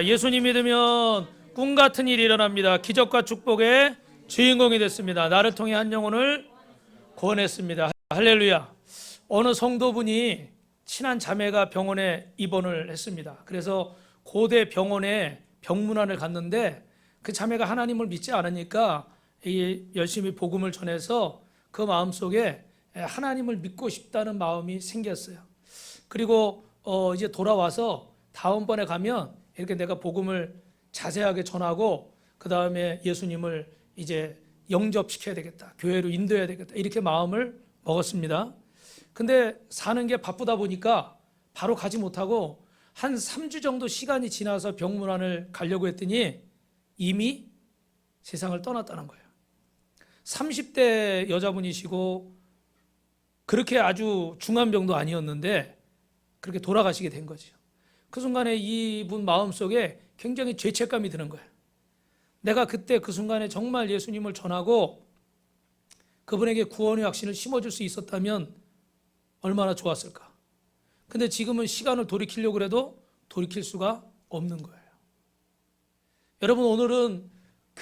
예수님 믿으면 꿈 같은 일이 일어납니다. 기적과 축복의 주인공이 됐습니다. 나를 통해 한 영혼을 구원했습니다. 할렐루야. 어느 성도분이 친한 자매가 병원에 입원을 했습니다. 그래서 고대 병원에 병문안을 갔는데 그 자매가 하나님을 믿지 않으니까 열심히 복음을 전해서 그 마음속에 하나님을 믿고 싶다는 마음이 생겼어요. 그리고 이제 돌아와서 다음번에 가면 이렇게 내가 복음을 자세하게 전하고 그 다음에 예수님을 이제 영접시켜야 되겠다, 교회로 인도해야 되겠다, 이렇게 마음을 먹었습니다. 근데 사는 게 바쁘다 보니까 바로 가지 못하고 한 3주 정도 시간이 지나서 병문안을 가려고 했더니 이미 세상을 떠났다는 거예요. 30대 여자분이시고 그렇게 아주 중한 병도 아니었는데 그렇게 돌아가시게 된 거죠. 그 순간에 이분 마음속에 굉장히 죄책감이 드는 거예요. 내가 그때 그 순간에 정말 예수님을 전하고 그분에게 구원의 확신을 심어줄 수 있었다면 얼마나 좋았을까. 근데 지금은 시간을 돌이키려고 해도 돌이킬 수가 없는 거예요. 여러분, 오늘은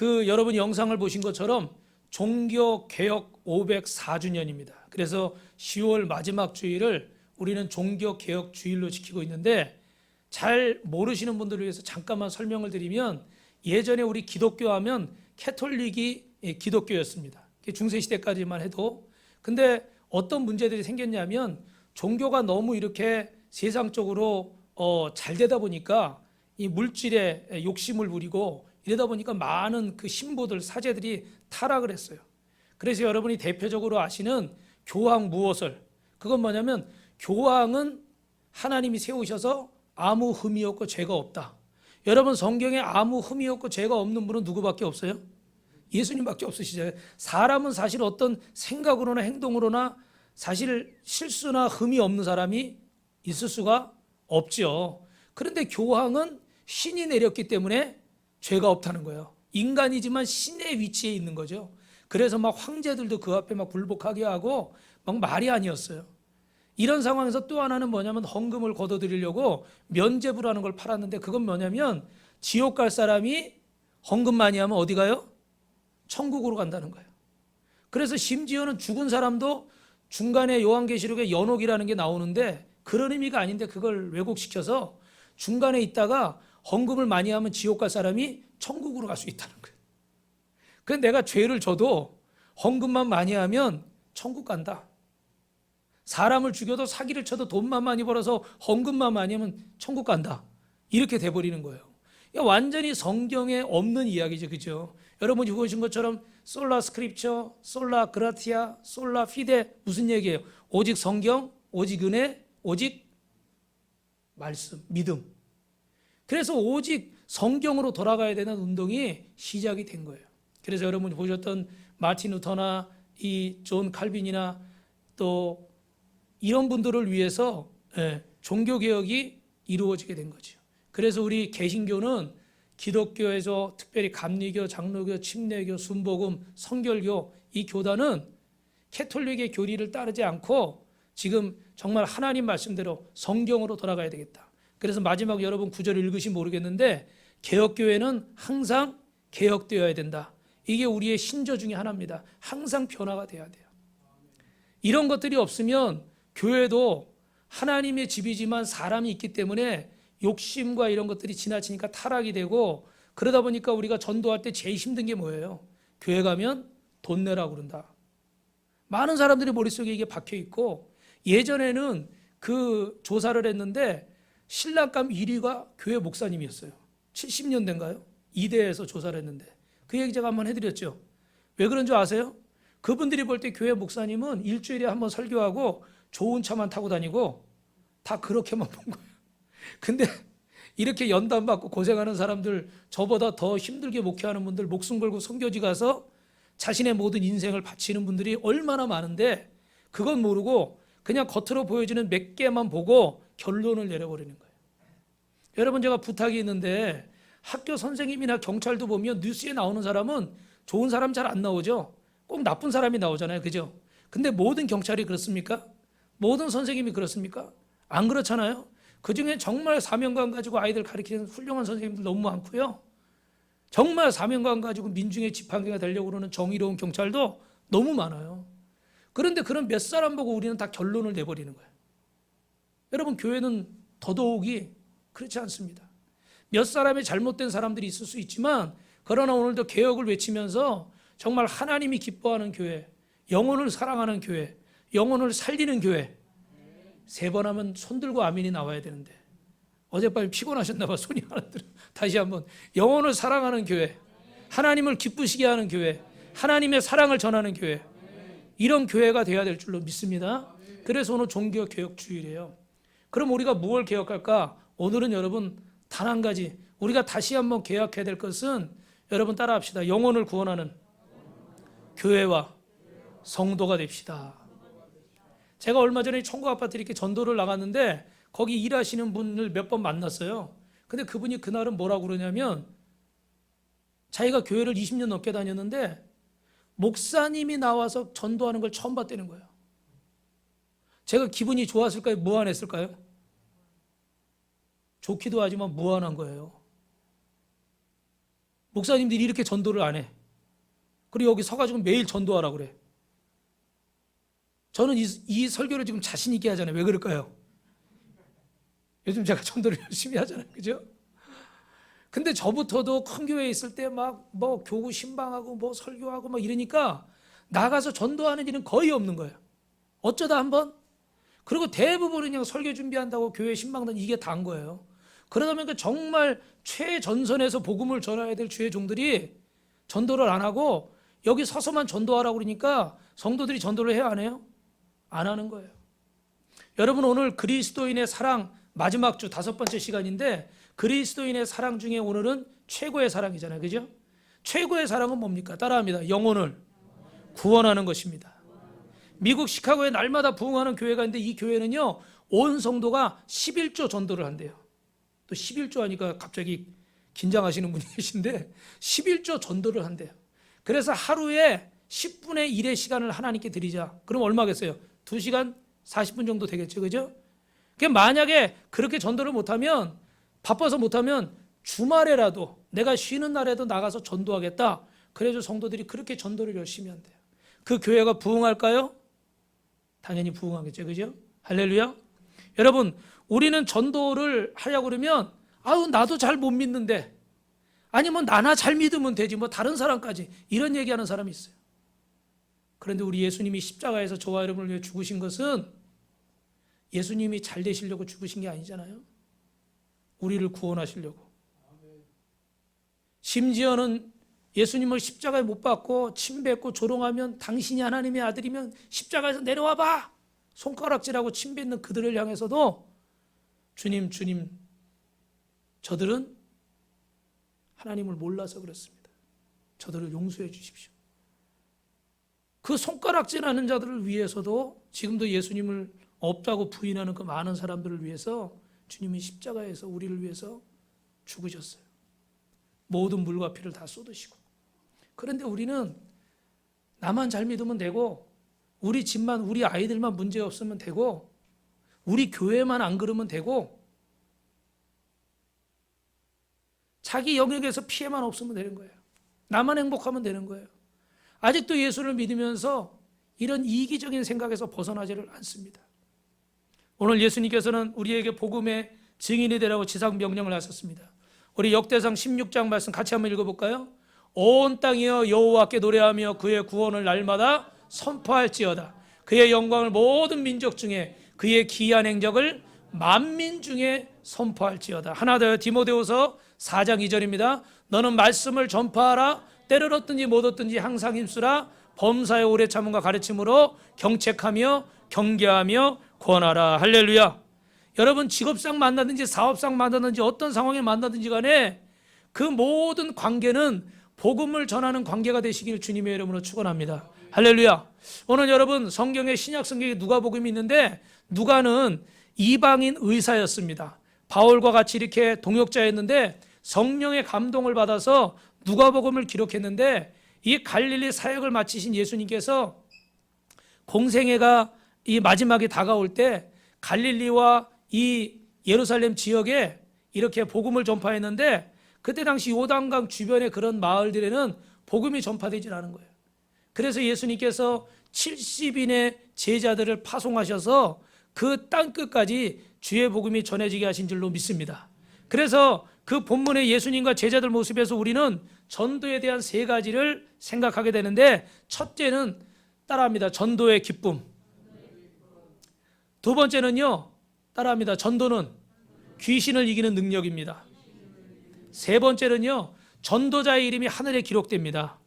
여러분이 영상을 보신 것처럼 종교개혁 504주년입니다. 그래서 10월 마지막 주일을 우리는 종교개혁 주일로 지키고 있는데, 잘 모르시는 분들을 위해서 잠깐만 설명을 드리면, 예전에 우리 기독교 하면 캐톨릭이 기독교였습니다. 중세시대까지만 해도. 근데 어떤 문제들이 생겼냐면, 종교가 너무 이렇게 세상적으로 잘 되다 보니까 이 물질에 욕심을 부리고 이러다 보니까 많은 그 신부들, 사제들이 타락을 했어요. 그래서 여러분이 대표적으로 아시는 교황 무엇을, 그건 뭐냐면 교황은 하나님이 세우셔서 아무 흠이 없고 죄가 없다. 여러분, 성경에 아무 흠이 없고 죄가 없는 분은 누구밖에 없어요? 예수님밖에 없으시죠. 사람은 사실 어떤 생각으로나 행동으로나 사실 실수나 흠이 없는 사람이 있을 수가 없죠. 그런데 교황은 신이 내렸기 때문에 죄가 없다는 거예요. 인간이지만 신의 위치에 있는 거죠. 그래서 막 황제들도 그 앞에 막 굴복하게 하고 막 말이 아니었어요. 이런 상황에서 또 하나는 뭐냐면 헌금을 걷어들이려고 면죄부라는 걸 팔았는데, 그건 뭐냐면 지옥 갈 사람이 헌금 많이 하면 어디 가요? 천국으로 간다는 거예요. 그래서 심지어는 죽은 사람도 중간에 요한계시록에 연옥이라는 게 나오는데 그런 의미가 아닌데 그걸 왜곡시켜서 중간에 있다가 헌금을 많이 하면 지옥 갈 사람이 천국으로 갈 수 있다는 거예요. 그래서 내가 죄를 져도 헌금만 많이 하면 천국 간다. 사람을 죽여도 사기를 쳐도 돈만 많이 벌어서 헌금만 많이 하면 천국 간다. 이렇게 돼버리는 거예요. 완전히 성경에 없는 이야기죠. 그죠? 여러분이 보신 것처럼 솔라 스크립처, 솔라 그라티아, 솔라 피데, 무슨 얘기예요? 오직 성경, 오직 은혜, 오직 말씀, 믿음. 그래서 오직 성경으로 돌아가야 되는 운동이 시작이 된 거예요. 그래서 여러분이 보셨던 마틴 루터나 이 존 칼빈이나 또 이런 분들을 위해서 종교개혁이 이루어지게 된 거죠. 그래서 우리 개신교는 기독교에서 특별히 감리교, 장로교, 침례교, 순복음, 성결교, 이 교단은 캐톨릭의 교리를 따르지 않고 지금 정말 하나님 말씀대로 성경으로 돌아가야 되겠다. 그래서 마지막 여러분 구절 읽으시 모르겠는데, 개혁교회는 항상 개혁되어야 된다. 이게 우리의 신조 중에 하나입니다. 항상 변화가 돼야 돼요. 이런 것들이 없으면 교회도 하나님의 집이지만 사람이 있기 때문에 욕심과 이런 것들이 지나치니까 타락이 되고, 그러다 보니까 우리가 전도할 때 제일 힘든 게 뭐예요? 교회 가면 돈 내라고 그런다. 많은 사람들이 머릿속에 이게 박혀 있고, 예전에는 그 조사를 했는데 신랑감 1위가 교회 목사님이었어요. 70년대인가요? 이대에서 조사를 했는데 그 얘기 제가 한번 해드렸죠. 왜 그런 줄 아세요? 그분들이 볼 때 교회 목사님은 일주일에 한번 설교하고 좋은 차만 타고 다니고 다 그렇게만 본 거예요. 근데 이렇게 연단 받고 고생하는 사람들, 저보다 더 힘들게 목회하는 분들, 목숨 걸고 선교지 가서 자신의 모든 인생을 바치는 분들이 얼마나 많은데, 그건 모르고 그냥 겉으로 보여지는 몇 개만 보고 결론을 내려버리는 거예요. 여러분, 제가 부탁이 있는데, 학교 선생님이나 경찰도 보면 뉴스에 나오는 사람은 좋은 사람 잘 안 나오죠. 꼭 나쁜 사람이 나오잖아요. 그죠? 근데 모든 경찰이 그렇습니까? 모든 선생님이 그렇습니까? 안 그렇잖아요. 그중에 정말 사명감 가지고 아이들 가르치는 훌륭한 선생님들 너무 많고요. 정말 사명감 가지고 민중의 지팡이가 되려고 그러는 정의로운 경찰도 너무 많아요. 그런데 그런 몇 사람 보고 우리는 다 결론을 내버리는 거예요. 여러분, 교회는 더더욱이 그렇지 않습니다. 몇 사람의 잘못된 사람들이 있을 수 있지만, 그러나 오늘도 개혁을 외치면서 정말 하나님이 기뻐하는 교회, 영혼을 사랑하는 교회, 영혼을 살리는 교회, 3번 하면 손 들고 아멘이 나와야 되는데 어젯밤에 피곤하셨나 봐. 손이 하나 들어. 다시 한번, 영혼을 사랑하는 교회, 하나님을 기쁘시게 하는 교회, 하나님의 사랑을 전하는 교회, 이런 교회가 되어야 될 줄로 믿습니다. 그래서 오늘 종교 개혁 주일이에요. 그럼 우리가 무엇을 개혁할까? 오늘은 여러분 단 한 가지, 우리가 다시 한번 개혁해야 될 것은, 여러분 따라합시다. 영혼을 구원하는 교회와 성도가 됩시다. 제가 얼마 전에 청구 아파트 이렇게 전도를 나갔는데 거기 일하시는 분을 몇 번 만났어요. 근데 그분이 그날은 뭐라고 그러냐면, 자기가 교회를 20년 넘게 다녔는데 목사님이 나와서 전도하는 걸 처음 봤다는 거예요. 제가 기분이 좋았을까요? 무안했을까요? 좋기도 하지만 무안한 거예요. 목사님들이 이렇게 전도를 안 해. 그리고 여기 서가지고 매일 전도하라고 그래. 저는 이 설교를 지금 자신 있게 하잖아요. 왜 그럴까요? 요즘 제가 전도를 열심히 하잖아요. 그죠? 근데 저부터도 큰 교회에 있을 때 막 뭐 교구 신방하고 뭐 설교하고 막 이러니까 나가서 전도하는 일은 거의 없는 거예요. 어쩌다 한번. 그리고 대부분은 그냥 설교 준비한다고 교회 신방단 이게 다인 거예요. 그러다 보니까 정말 최전선에서 복음을 전해야 될 주의 종들이 전도를 안 하고 여기 서서만 전도하라고 그러니까 성도들이 전도를 해야 안 해요? 안 하는 거예요. 여러분, 오늘 그리스도인의 사랑 마지막 주 5번째 시간인데, 그리스도인의 사랑 중에 오늘은 최고의 사랑이잖아요. 그죠? 최고의 사랑은 뭡니까? 따라합니다. 영혼을 구원하는 것입니다. 미국 시카고에 날마다 부흥하는 교회가 있는데, 이 교회는요 온 성도가 11조 전도를 한대요. 또 11조 하니까 갑자기 긴장하시는 분이 계신데 11조 전도를 한대요. 그래서 하루에 10분의 1의 시간을 하나님께 드리자. 그럼 얼마겠어요? 2시간 40분 정도 되겠죠. 그죠? 만약에 그렇게 전도를 못하면, 바빠서 못하면 주말에라도, 내가 쉬는 날에도 나가서 전도하겠다. 그래서 성도들이 그렇게 전도를 열심히 한대요. 그 교회가 부흥할까요? 당연히 부흥하겠죠. 그죠? 할렐루야. 여러분, 우리는 전도를 하려고 그러면, 아유 나도 잘 못 믿는데, 아니면 나나 잘 믿으면 되지, 뭐 다른 사람까지, 이런 얘기하는 사람이 있어요. 그런데 우리 예수님이 십자가에서 저와 여러분을 위해 죽으신 것은 예수님이 잘 되시려고 죽으신 게 아니잖아요. 우리를 구원하시려고. 심지어는 예수님을 십자가에 못 박고 침 뱉고 조롱하면, 당신이 하나님의 아들이면 십자가에서 내려와봐, 손가락질하고 침 뱉는 그들을 향해서도 주님, 저들은 하나님을 몰라서 그렇습니다. 저들을 용서해 주십시오. 그 손가락질하는 자들을 위해서도, 지금도 예수님을 없다고 부인하는 그 많은 사람들을 위해서 주님이 십자가에서 우리를 위해서 죽으셨어요. 모든 물과 피를 다 쏟으시고. 그런데 우리는 나만 잘 믿으면 되고, 우리 집만, 우리 아이들만 문제 없으면 되고, 우리 교회만 안 그러면 되고, 자기 영역에서 피해만 없으면 되는 거예요. 나만 행복하면 되는 거예요. 아직도 예수를 믿으면서 이런 이기적인 생각에서 벗어나지를 않습니다. 오늘 예수님께서는 우리에게 복음의 증인이 되라고 지상 명령을 하셨습니다. 우리 역대상 16장 말씀 같이 한번 읽어볼까요? 온 땅이여 여호와께 노래하며 그의 구원을 날마다 선포할지어다. 그의 영광을 모든 민족 중에, 그의 기이한 행적을 만민 중에 선포할지어다. 하나 더, 디모데후서 4장 2절입니다. 너는 말씀을 전파하라. 때를 얻든지 못 얻든지 항상 힘쓰라. 범사의 오래 참음과 가르침으로 경책하며 경계하며 권하라. 할렐루야. 여러분, 직업상 만나든지 사업상 만나든지 어떤 상황에 만나든지 간에 그 모든 관계는 복음을 전하는 관계가 되시길 주님의 이름으로 축원합니다. 할렐루야. 오늘 여러분, 성경에, 신약 성경에 누가복음이 있는데, 누가는 이방인 의사였습니다. 바울과 같이 이렇게 동역자였는데 성령의 감동을 받아서 누가복음을 기록했는데, 이 갈릴리 사역을 마치신 예수님께서 공생애가 이 마지막에 다가올 때 갈릴리와 이 예루살렘 지역에 이렇게 복음을 전파했는데 그때 당시 요단강 주변의 그런 마을들에는 복음이 전파되질 않은 거예요. 그래서 예수님께서 70인의 제자들을 파송하셔서 그 땅끝까지 주의 복음이 전해지게 하신 줄로 믿습니다. 그래서 그 본문의 예수님과 제자들 모습에서 우리는 전도에 대한 세 가지를 생각하게 되는데, 첫째는 따라합니다. 전도의 기쁨. 두 번째는요, 따라합니다. 전도는 귀신을 이기는 능력입니다. 세 번째는요, 전도자의 이름이 하늘에 기록됩니다.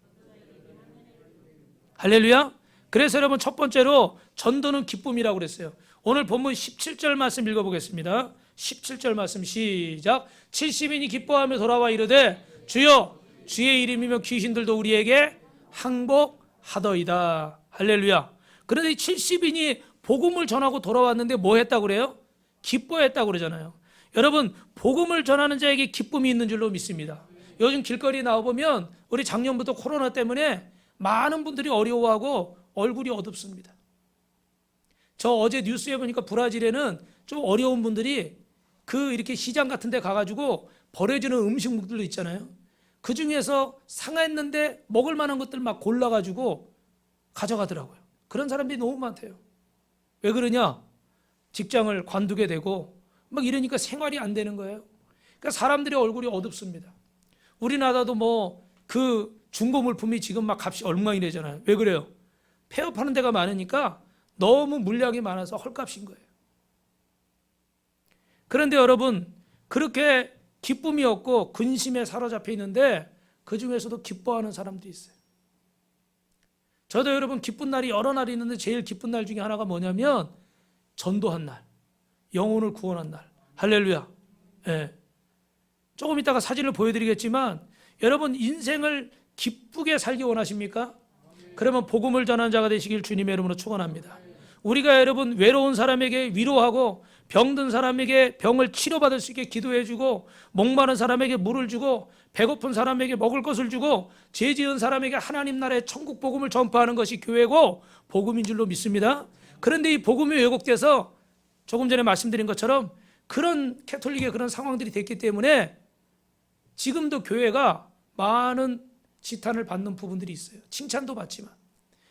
할렐루야. 그래서 여러분, 첫 번째로 전도는 기쁨이라고 그랬어요. 오늘 본문 17절 말씀 읽어보겠습니다. 17절 말씀 시작. 70인이 기뻐하며 돌아와 이르되 주여 주의 이름이면 귀신들도 우리에게 항복하더이다. 할렐루야. 그런데 이 70인이 복음을 전하고 돌아왔는데 뭐 했다고 그래요? 기뻐했다고 그러잖아요. 여러분, 복음을 전하는 자에게 기쁨이 있는 줄로 믿습니다. 요즘 길거리에 나와보면 우리 작년부터 코로나 때문에 많은 분들이 어려워하고 얼굴이 어둡습니다. 저 어제 뉴스에 보니까 브라질에는 좀 어려운 분들이 그 이렇게 시장 같은 데 가가지고 버려지는 음식물들도 있잖아요. 그 중에서 상했는데 먹을 만한 것들 막 골라가지고 가져가더라고요. 그런 사람들이 너무 많대요. 왜 그러냐? 직장을 관두게 되고 막 이러니까 생활이 안 되는 거예요. 그러니까 사람들의 얼굴이 어둡습니다. 우리나라도 뭐 그 중고 물품이 지금 막 값이 얼마이래잖아요. 왜 그래요? 폐업하는 데가 많으니까 너무 물량이 많아서 헐값인 거예요. 그런데 여러분, 그렇게 기쁨이 없고 근심에 사로잡혀 있는데 그 중에서도 기뻐하는 사람도 있어요. 저도 여러분 기쁜 날이 여러 날이 있는데 제일 기쁜 날 중에 하나가 뭐냐면 전도한 날, 영혼을 구원한 날. 할렐루야. 예. 조금 이따가 사진을 보여드리겠지만 여러분, 인생을 기쁘게 살기 원하십니까? 그러면 복음을 전하는 자가 되시길 주님의 이름으로 축원합니다. 우리가 여러분 외로운 사람에게 위로하고 병든 사람에게 병을 치료받을 수 있게 기도해주고 목마른 사람에게 물을 주고 배고픈 사람에게 먹을 것을 주고 죄 지은 사람에게 하나님 나라의 천국 복음을 전파하는 것이 교회고 복음인 줄로 믿습니다. 그런데 이 복음이 왜곡돼서 조금 전에 말씀드린 것처럼 그런 캐톨릭의 그런 상황들이 됐기 때문에 지금도 교회가 많은 지탄을 받는 부분들이 있어요. 칭찬도 받지만.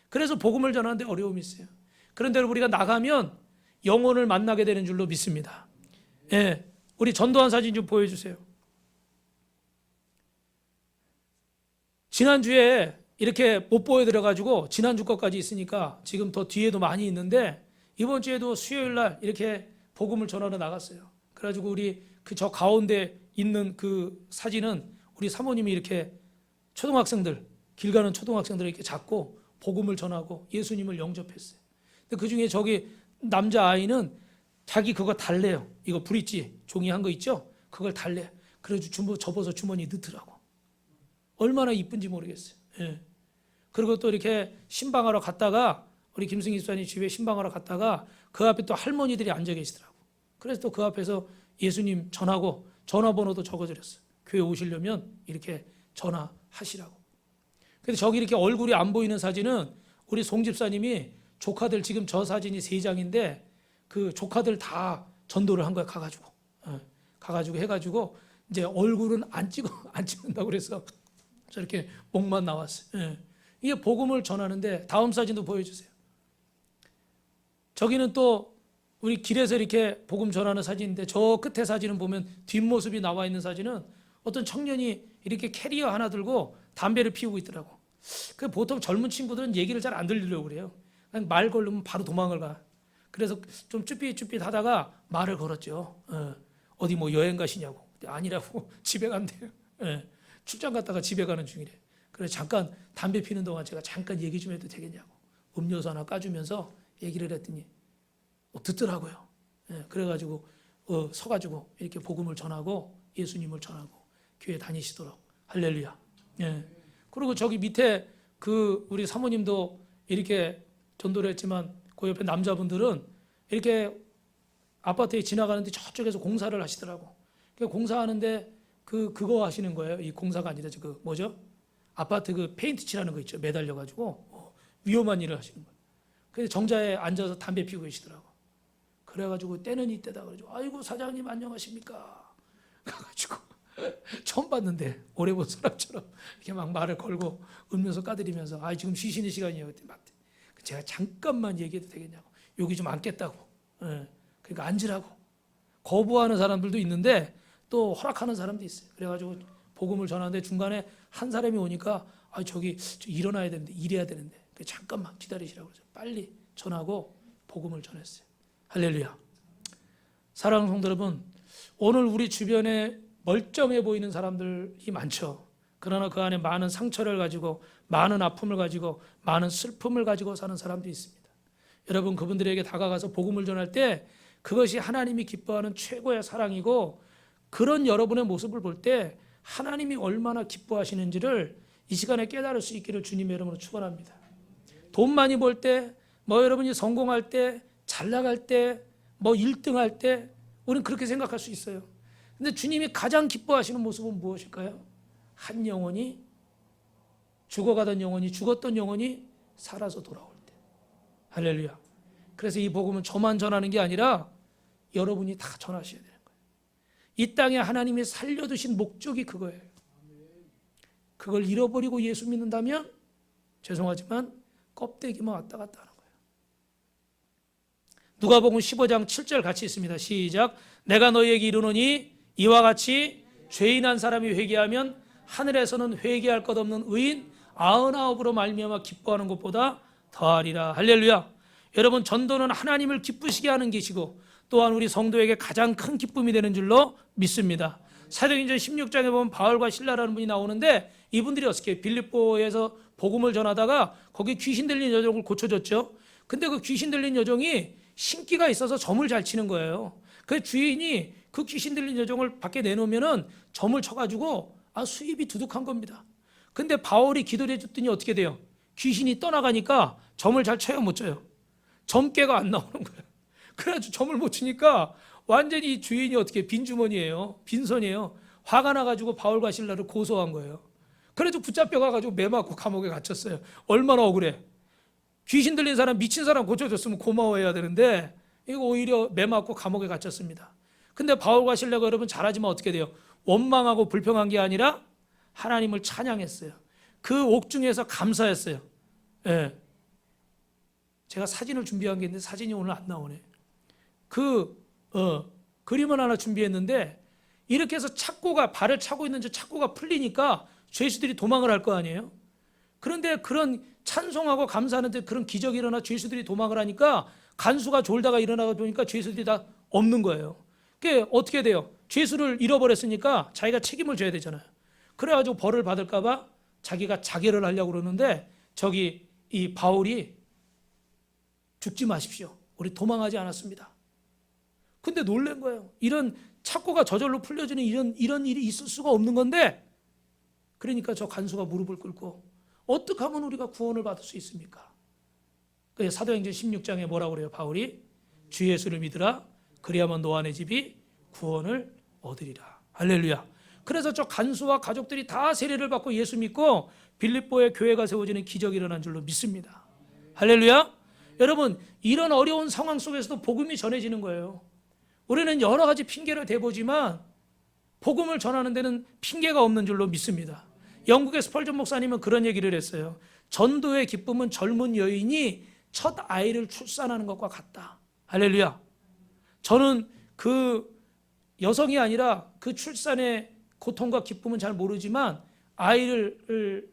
그래서 복음을 전하는데 어려움이 있어요. 그런데 우리가 나가면 영혼을 만나게 되는 줄로 믿습니다. 예, 우리 전도한 사진 좀 보여주세요. 지난주에 이렇게 못 보여드려가지고 지난주 것까지 있으니까 지금 더 뒤에도 많이 있는데 이번 주에도 수요일 날 이렇게 복음을 전하러 나갔어요. 그래가지고 우리 그 저 가운데 있는 그 사진은 우리 사모님이 이렇게 초등학생들, 길 가는 초등학생들을 이렇게 잡고 복음을 전하고 예수님을 영접했어요. 근데 그 중에 저기 남자아이는 자기 그거 달래요. 이거 브릿지 종이 한 거 있죠? 그걸 달래. 그래가지고 접어서 주머니에 넣더라고. 얼마나 이쁜지 모르겠어요. 예. 그리고 또 이렇게 신방하러 갔다가 우리 김승희 집사님 집에 신방하러 갔다가 그 앞에 또 할머니들이 앉아 계시더라고. 그래서 또 그 앞에서 예수님 전하고 전화번호도 적어드렸어요. 교회 오시려면 이렇게 전화하시라고. 근데 저기 이렇게 얼굴이 안 보이는 사진은 우리 송 집사님이 조카들 지금 저 사진이 3장인데 그 조카들 다 전도를 한 거야. 가가지고 해가지고 이제 얼굴은 안 찍는다고 그래서 저렇게 목만 나왔어요. 이게 복음을 전하는데 다음 사진도 보여주세요. 저기는 또 우리 길에서 이렇게 복음 전하는 사진인데 저 끝에 사진은 보면 뒷모습이 나와 있는 사진은 어떤 청년이 이렇게 캐리어 하나 들고 담배를 피우고 있더라고. 그 보통 젊은 친구들은 얘기를 잘 안 들으려고 그래요. 그냥 말 걸으면 바로 도망을 가. 그래서 좀 쭈삣쭈삣 하다가 말을 걸었죠. 어디 뭐 여행 가시냐고. 아니라고. 집에 간대요. 출장 갔다가 집에 가는 중이래. 그래서 잠깐 담배 피는 동안 제가 잠깐 얘기 좀 해도 되겠냐고. 음료수 하나 까주면서 얘기를 했더니 듣더라고요. 그래가지고 서가지고 이렇게 복음을 전하고 예수님을 전하고 교회 다니시도록. 할렐루야. 그리고 저기 밑에 그 우리 사모님도 이렇게 전도를 했지만 그 옆에 남자분들은 이렇게 아파트에 지나가는데 저쪽에서 공사를 하시더라고. 공사하는데 그거 하시는 거예요. 이 공사가 아니라 그 뭐죠? 아파트 그 페인트 칠하는 거 있죠. 매달려가지고 위험한 일을 하시는 거예요. 그래서 정자에 앉아서 담배 피우고 계시더라고. 그래가지고 때는 이때다 그러죠. 아이고 사장님 안녕하십니까? 그래가지고 처음 봤는데 오래 본 사람처럼 이렇게 막 말을 걸고 음료수 까드리면서 아 지금 쉬시는 시간이에요. 그때 맞대. 제가 잠깐만 얘기해도 되겠냐고. 여기 좀 앉겠다고. 예. 그러니까 앉으라고. 거부하는 사람들도 있는데 또 허락하는 사람도 있어요. 그래가지고 복음을 전하는데 중간에 한 사람이 오니까 아 저기 저 일어나야 되는데 일해야 되는데 잠깐만 기다리시라고 그러죠. 빨리 전하고 복음을 전했어요. 할렐루야. 사랑하는 성도 여러분, 오늘 우리 주변에 멀쩡해 보이는 사람들이 많죠. 그러나 그 안에 많은 상처를 가지고 많은 아픔을 가지고 많은 슬픔을 가지고 사는 사람도 있습니다. 여러분 그분들에게 다가가서 복음을 전할 때 그것이 하나님이 기뻐하는 최고의 사랑이고 그런 여러분의 모습을 볼 때 하나님이 얼마나 기뻐하시는지를 이 시간에 깨달을 수 있기를 주님의 이름으로 축원합니다. 돈 많이 벌 때, 뭐 여러분이 성공할 때, 잘 나갈 때, 뭐 1등 할 때 우리는 그렇게 생각할 수 있어요. 근데 주님이 가장 기뻐하시는 모습은 무엇일까요? 한 영혼이 죽어가던 영혼이 죽었던 영혼이 살아서 돌아올 때. 할렐루야. 그래서 이 복음은 저만 전하는 게 아니라 여러분이 다 전하셔야 되는 거예요. 이 땅에 하나님이 살려두신 목적이 그거예요. 그걸 잃어버리고 예수 믿는다면 죄송하지만 껍데기만 왔다 갔다 하는 거예요. 누가복음 15장 7절 같이 있습니다. 시작. 내가 너희에게 이르노니 이와 같이 죄인한 사람이 회개하면 하늘에서는 회개할 것 없는 의인 99으로 말미암아 기뻐하는 것보다 더하리라. 할렐루야. 여러분 전도는 하나님을 기쁘시게 하는 것이고 또한 우리 성도에게 가장 큰 기쁨이 되는 줄로 믿습니다. 사도행전 16장에 보면 바울과 실라라는 분이 나오는데 이분들이 어떻게 빌립보에서 복음을 전하다가 거기 귀신 들린 여종을 고쳐줬죠. 근데 그 귀신 들린 여종이 신기가 있어서 점을 잘 치는 거예요. 그 주인이 그 귀신 들린 여종을 밖에 내놓으면은 점을 쳐가지고 수입이 두둑한 겁니다. 근데 바울이 기도를 해줬더니 어떻게 돼요? 귀신이 떠나가니까 점을 잘 쳐요, 못 쳐요? 점괘가 안 나오는 거예요. 그래가지고 점을 못 치니까 완전히 이 주인이 어떻게 빈주머니예요, 빈손이에요. 화가 나가지고 바울과 실라를 고소한 거예요. 그래서 붙잡혀가지고 매 맞고 감옥에 갇혔어요. 얼마나 억울해. 귀신 들린 사람, 미친 사람 고쳐줬으면 고마워해야 되는데 이거 오히려 매 맞고 감옥에 갇혔습니다. 근데 바울과 실라가 여러분 잘하지만 어떻게 돼요? 원망하고 불평한 게 아니라 하나님을 찬양했어요. 그 옥중에서 감사했어요. 예. 제가 사진을 준비한 게 있는데 사진이 오늘 안 나오네. 그림을 하나 준비했는데 이렇게 해서 착고가 발을 차고 있는 저 착고가 풀리니까 죄수들이 도망을 할 거 아니에요. 그런데 그런 찬송하고 감사하는데 그런 기적이 일어나 죄수들이 도망을 하니까 간수가 졸다가 일어나가 보니까 죄수들이 다 없는 거예요. 그게 어떻게 돼요? 죄수를 잃어버렸으니까 자기가 책임을 져야 되잖아요. 그래가지고 벌을 받을까 봐 자기가 자결을 하려고 그러는데 저기 이 바울이 죽지 마십시오. 우리 도망하지 않았습니다. 근데 놀란 거예요. 이런 착고가 저절로 풀려지는 이런 일이 있을 수가 없는 건데 그러니까 저 간수가 무릎을 꿇고 어떻게 하면 우리가 구원을 받을 수 있습니까? 그래서 사도행전 16장에 뭐라고 그래요? 바울이 주 예수를 믿으라 그리하면 너와 내 집이 구원을 얻으리라. 할렐루야. 그래서 저 간수와 가족들이 다 세례를 받고 예수 믿고 빌립보에 교회가 세워지는 기적이 일어난 줄로 믿습니다. 할렐루야. 여러분 이런 어려운 상황 속에서도 복음이 전해지는 거예요. 우리는 여러 가지 핑계를 대보지만 복음을 전하는 데는 핑계가 없는 줄로 믿습니다. 영국의 스펄전 목사님은 그런 얘기를 했어요. 전도의 기쁨은 젊은 여인이 첫 아이를 출산하는 것과 같다. 할렐루야. 저는 그 여성이 아니라 그 출산의 고통과 기쁨은 잘 모르지만 아이를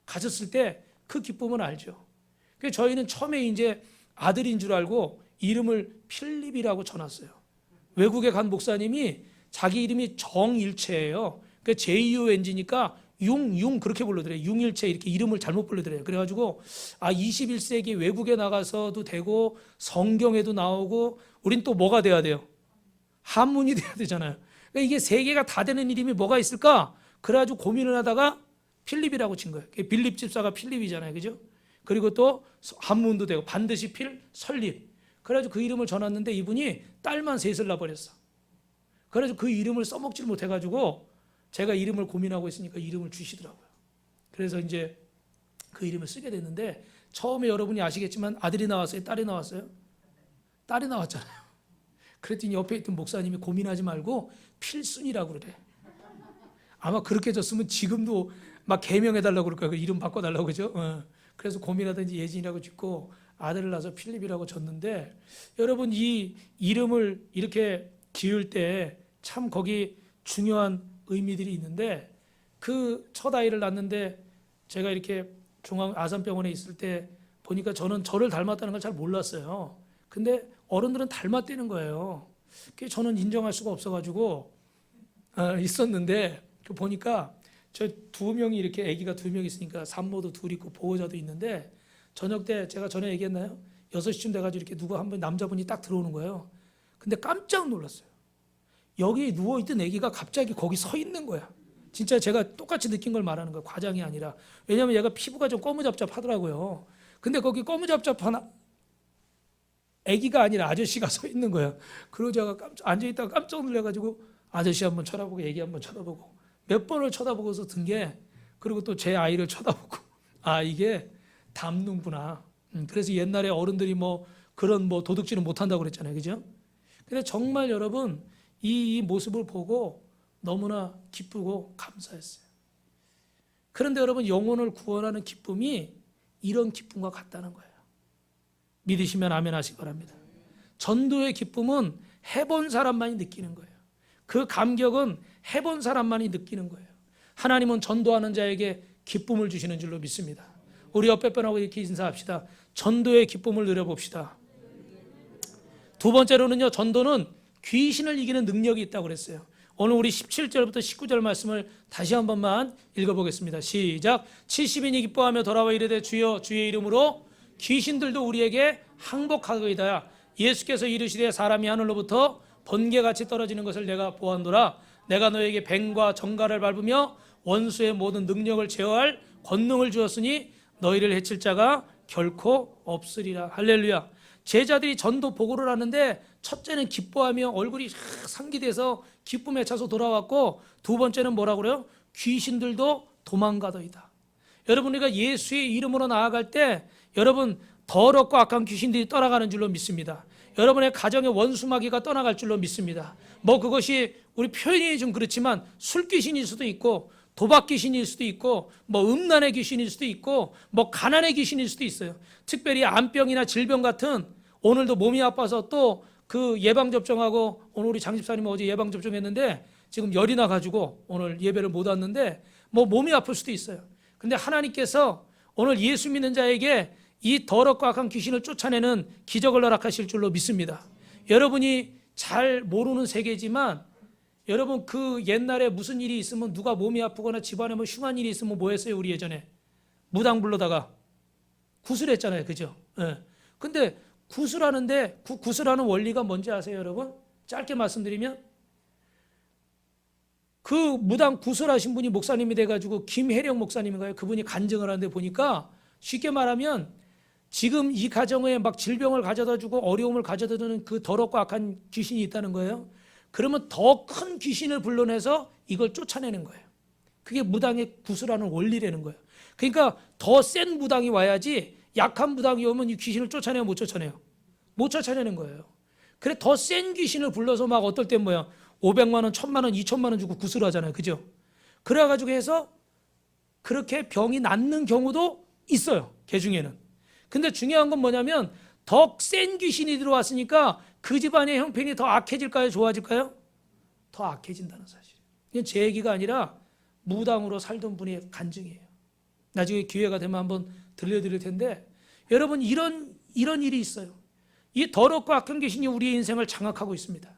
가졌을 때 그 기쁨은 알죠. 그래서 저희는 처음에 이제 아들인 줄 알고 이름을 필립이라고 쳐놨어요. 외국에 간 목사님이 자기 이름이 정일체예요. 그 JUNG니까 융 그렇게 불러더래요. 융일체 이렇게 이름을 잘못 불러더래요. 그래가지고 21세기 외국에 나가서도 되고 성경에도 나오고 우린 또 뭐가 돼야 돼요? 한문이 돼야 되잖아요. 그러니까 이게 세 개가 다 되는 이름이 뭐가 있을까? 그래가지고 고민을 하다가 필립이라고 친 거예요. 빌립 집사가 필립이잖아요. 그죠? 그리고 또 한문도 되고 반드시 설립. 그래가지고 그 이름을 전했는데 이분이 딸만 셋을 낳아버렸어. 그래가지고 그 이름을 써먹지를 못해가지고 제가 이름을 고민하고 있으니까 이름을 주시더라고요. 그래서 이제 그 이름을 쓰게 됐는데 처음에 여러분이 아시겠지만 아들이 나왔어요? 딸이 나왔어요? 딸이 나왔잖아요. 그랬더니 옆에 있던 목사님이 고민하지 말고 필순이라고 그래. 아마 그렇게 줬으면 지금도 막 개명해달라고 그럴 거야. 그 이름 바꿔달라고 그죠? 그래서 고민하든지 예진이라고 짓고 아들을 낳아서 필립이라고 줬는데, 여러분 이 이름을 이렇게 지을 때 참 거기 중요한 의미들이 있는데, 그 첫 아이를 낳는데 제가 이렇게 중앙 아산병원에 있을 때 보니까 저는 저를 닮았다는 걸 잘 몰랐어요. 근데 어른들은 닮았다는 거예요. 그게 저는 인정할 수가 없어가지고 있었는데, 그 보니까 저 두 명이 이렇게 아기가 두 명 있으니까 산모도 둘 있고 보호자도 있는데, 저녁 때 제가 전에 얘기했나요? 6시쯤 돼가지고 이렇게 누가 한 분 남자분이 딱 들어오는 거예요. 근데 깜짝 놀랐어요. 여기 누워있던 아기가 갑자기 거기 서 있는 거야. 진짜 제가 똑같이 느낀 걸 말하는 거예요. 과장이 아니라. 왜냐하면 얘가 피부가 좀 거무잡잡하더라고요. 근데 거기 거무잡잡한 아기가 아니라 아저씨가 서 있는 거예요. 그러고 제가 앉아있다가 깜짝 놀라가지고 아저씨 한번 쳐다보고 애기 한번 쳐다보고 몇 번을 쳐다보고서 든 게, 그리고 또 제 아이를 쳐다보고, 아 이게 닮는구나. 그래서 옛날에 어른들이 뭐 그런 뭐 도둑질은 못한다고 그랬잖아요. 그죠? 근데 정말 여러분 이 모습을 보고 너무나 기쁘고 감사했어요. 그런데 여러분 영혼을 구원하는 기쁨이 이런 기쁨과 같다는 거예요. 믿으시면 아멘 하시기 바랍니다. 전도의 기쁨은 해본 사람만이 느끼는 거예요. 그 감격은 해본 사람만이 느끼는 거예요. 하나님은 전도하는 자에게 기쁨을 주시는 줄로 믿습니다. 우리 옆에 분하고 이렇게 인사합시다. 전도의 기쁨을 누려봅시다. 두 번째로는요, 전도는 귀신을 이기는 능력이 있다고 그랬어요. 오늘 우리 17절부터 19절 말씀을 다시 한 번만 읽어보겠습니다. 시작. 70인이 기뻐하며 돌아와 이르되 주여 주의 이름으로 귀신들도 우리에게 항복하거이다. 예수께서 이르시되 사람이 하늘로부터 번개같이 떨어지는 것을 내가 보았노라. 내가 너에게 뱀과 정갈을 밟으며 원수의 모든 능력을 제어할 권능을 주었으니 너희를 해칠 자가 결코 없으리라. 할렐루야. 제자들이 전도 보고를 하는데 첫째는 기뻐하며 얼굴이 상기돼서 기쁨에 차서 돌아왔고, 두 번째는 뭐라고 그래요? 귀신들도 도망가더이다. 여러분 우리가 예수의 이름으로 나아갈 때 여러분 더럽고 악한 귀신들이 떠나가는 줄로 믿습니다. 여러분의 가정의 원수마귀가 떠나갈 줄로 믿습니다. 뭐 그것이 우리 표현이 좀 그렇지만 술 귀신일 수도 있고 도박 귀신일 수도 있고 뭐 음란의 귀신일 수도 있고 뭐 가난의 귀신일 수도 있어요. 특별히 암병이나 질병 같은, 오늘도 몸이 아파서 또 그 예방접종하고, 오늘 우리 장집사님 어제 예방접종했는데 지금 열이 나가지고 오늘 예배를 못 왔는데 뭐 몸이 아플 수도 있어요. 근데 하나님께서 오늘 예수 믿는 자에게 이 더럽고 악한 귀신을 쫓아내는 기적을 허락하실 줄로 믿습니다. 여러분이 잘 모르는 세계지만 여러분 그 옛날에 무슨 일이 있으면 누가 몸이 아프거나 집안에 뭐 흉한 일이 있으면 뭐 했어요? 우리 예전에 무당 불러다가 구슬했잖아요. 그죠? 예. 근데 구슬하는데 구슬하는 원리가 뭔지 아세요, 여러분? 짧게 말씀드리면 그 무당 구슬하신 분이 목사님이 돼가지고 김혜령 목사님인가요? 그분이 간증을 하는데 보니까 쉽게 말하면 지금 이 가정에 막 질병을 가져다 주고 어려움을 가져다 주는 그 더럽고 악한 귀신이 있다는 거예요. 그러면 더 큰 귀신을 불러내서 이걸 쫓아내는 거예요. 그게 무당의 구슬하는 원리라는 거예요. 그러니까 더 센 무당이 와야지 약한 무당이 오면 이 귀신을 쫓아내요, 못 쫓아내요? 못 쫓아내는 거예요. 그래 더 센 귀신을 불러서 막 어떨 땐 뭐야 500만 원, 1000만 원, 2000만 원 주고 구슬하잖아요. 그죠? 그래가지고 해서 그렇게 병이 낫는 경우도 있어요. 개 중에는. 근데 중요한 건 뭐냐면 더 센 귀신이 들어왔으니까 그 집안의 형편이 더 악해질까요? 좋아질까요? 더 악해진다는 사실이에요. 이건 제 얘기가 아니라 무당으로 살던 분의 간증이에요. 나중에 기회가 되면 한번 들려드릴 텐데, 여러분 이런 일이 있어요. 이 더럽고 악한 귀신이 우리의 인생을 장악하고 있습니다.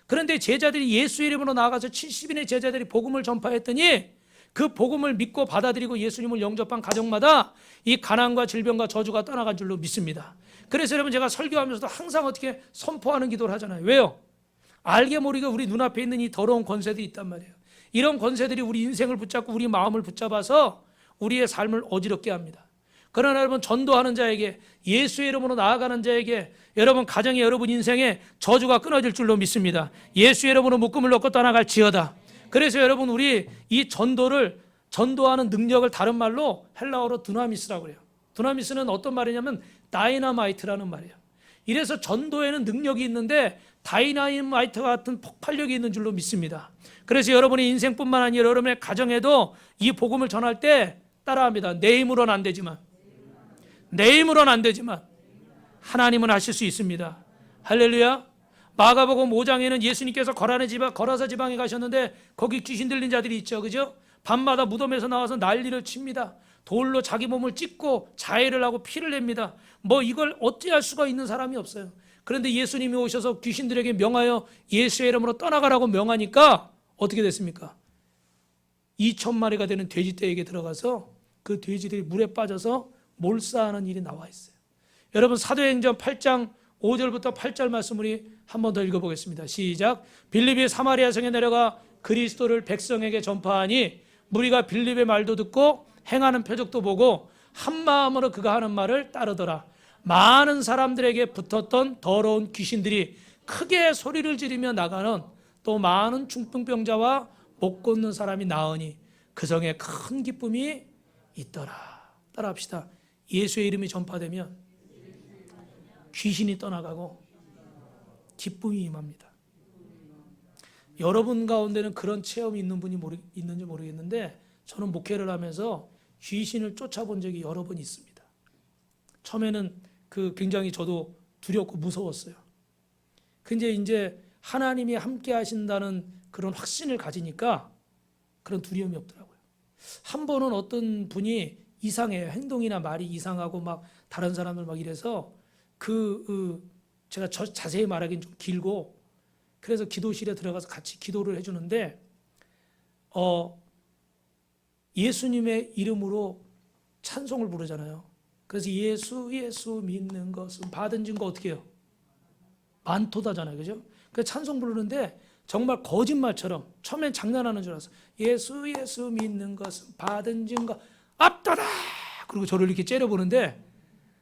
그런데 제자들이 예수 이름으로 나아가서 70인의 제자들이 복음을 전파했더니 그 복음을 믿고 받아들이고 예수님을 영접한 가정마다 이 가난과 질병과 저주가 떠나간 줄로 믿습니다. 그래서 여러분 제가 설교하면서도 항상 어떻게 선포하는 기도를 하잖아요. 왜요? 알게 모르게 우리 눈앞에 있는 이 더러운 권세들이 있단 말이에요. 이런 권세들이 우리 인생을 붙잡고 우리 마음을 붙잡아서 우리의 삶을 어지럽게 합니다. 그러나 여러분 전도하는 자에게, 예수의 이름으로 나아가는 자에게 여러분 가정에, 여러분 인생에 저주가 끊어질 줄로 믿습니다. 예수의 이름으로 묶음을 놓고 떠나갈지어다. 그래서 여러분 우리 이 전도하는 능력을 다른 말로 헬라어로 두나미스라고 해요. 두나미스는 어떤 말이냐면 다이너마이트라는 말이에요. 이래서 전도에는 능력이 있는데 다이나마이트 같은 폭발력이 있는 줄로 믿습니다. 그래서 여러분의 인생뿐만 아니라 여러분의 가정에도 이 복음을 전할 때 따라합니다. 내 힘으로는 안 되지만, 내 힘으로는 안 되지만 하나님은 하실 수 있습니다. 할렐루야. 마가복음 5장에는 예수님께서 거라사 지방에 가셨는데 거기 귀신 들린 자들이 있죠, 그죠? 밤마다 무덤에서 나와서 난리를 칩니다. 돌로 자기 몸을 찢고 자해를 하고 피를 냅니다. 뭐 이걸 어찌할 수가 있는 사람이 없어요. 그런데 예수님이 오셔서 귀신들에게 명하여 예수의 이름으로 떠나가라고 명하니까 어떻게 됐습니까? 2,000마리가 되는 돼지떼에게 들어가서 그 돼지들이 물에 빠져서 몰사하는 일이 나와 있어요. 여러분 사도행전 8장 5절부터 8절 말씀을 한 번 더 읽어보겠습니다. 시작. 빌립이 사마리아 성에 내려가 그리스도를 백성에게 전파하니 무리가 빌립의 말도 듣고 행하는 표적도 보고 한 마음으로 그가 하는 말을 따르더라. 많은 사람들에게 붙었던 더러운 귀신들이 크게 소리를 지르며 나가는 또 많은 중풍병자와 못 걷는 사람이 나으니 그 성에 큰 기쁨이 있더라. 따라합시다. 예수의 이름이 전파되면 귀신이 떠나가고 기쁨이 임합니다. 여러분 가운데는 그런 체험이 있는 분이 있는지 모르겠는데 저는 목회를 하면서 귀신을 쫓아본 적이 여러 번 있습니다. 처음에는 굉장히 저도 두렵고 무서웠어요. 근데 이제 하나님이 함께 하신다는 그런 확신을 가지니까 그런 두려움이 없더라고요. 한 번은 어떤 분이 이상해요. 행동이나 말이 이상하고 막 다른 사람을 막 이래서 제가 자세히 말하기는 좀 길고 그래서 기도실에 들어가서 같이 기도를 해주는데 예수님의 이름으로 찬송을 부르잖아요. 그래서 예수 믿는 것은 받은 증거 어떻게 해요? 많도다잖아요. 그죠? 그래서 찬송 부르는데 정말 거짓말처럼 처음엔 장난하는 줄 알았어. 예수 믿는 것은 받은 증거 앞다다. 그리고 저를 이렇게 째려보는데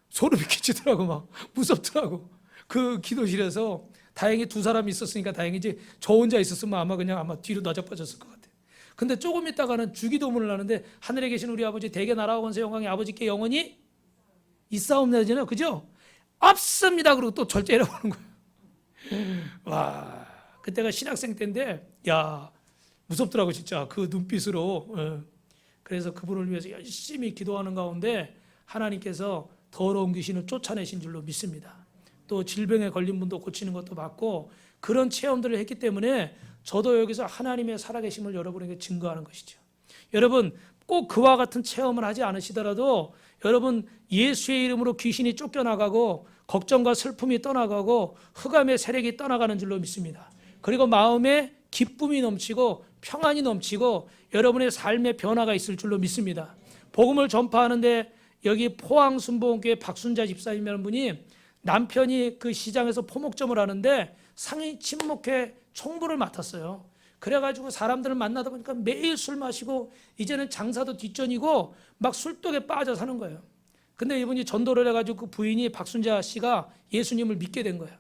소름이 끼치더라고. 막 무섭더라고. 그 기도실에서 다행히 두 사람이 있었으니까 다행이지 저 혼자 있었으면 아마 뒤로 나자빠졌을 것 같아요. 근데 조금 있다가는 주기도문을 하는데 하늘에 계신 우리 아버지 대개 나라와 권세 영광이 아버지께 영원히 있사옵나잖아요. 그죠? 없습니다. 그리고 또 절 째려보는 거예요. 와, 그때가 신학생 때인데 야 무섭더라고 진짜 그 눈빛으로. 그래서 그분을 위해서 열심히 기도하는 가운데 하나님께서 더러운 귀신을 쫓아내신 줄로 믿습니다. 또 질병에 걸린 분도 고치는 것도 맞고 그런 체험들을 했기 때문에 저도 여기서 하나님의 살아계심을 여러분에게 증거하는 것이죠. 여러분 꼭 그와 같은 체험을 하지 않으시더라도 여러분 예수의 이름으로 귀신이 쫓겨나가고 걱정과 슬픔이 떠나가고 흑암의 세력이 떠나가는 줄로 믿습니다. 그리고 마음에 기쁨이 넘치고 평안이 넘치고 여러분의 삶의 변화가 있을 줄로 믿습니다. 복음을 전파하는데 여기 포항순복음교회 박순자 집사님이라는 분이 남편이 그 시장에서 포목점을 하는데 상인 친목회 총부를 맡았어요. 그래가지고 사람들을 만나다 보니까 매일 술 마시고 이제는 장사도 뒷전이고 막 술독에 빠져 사는 거예요. 근데 이분이 전도를 해가지고 그 부인이 박순자 씨가 예수님을 믿게 된 거예요.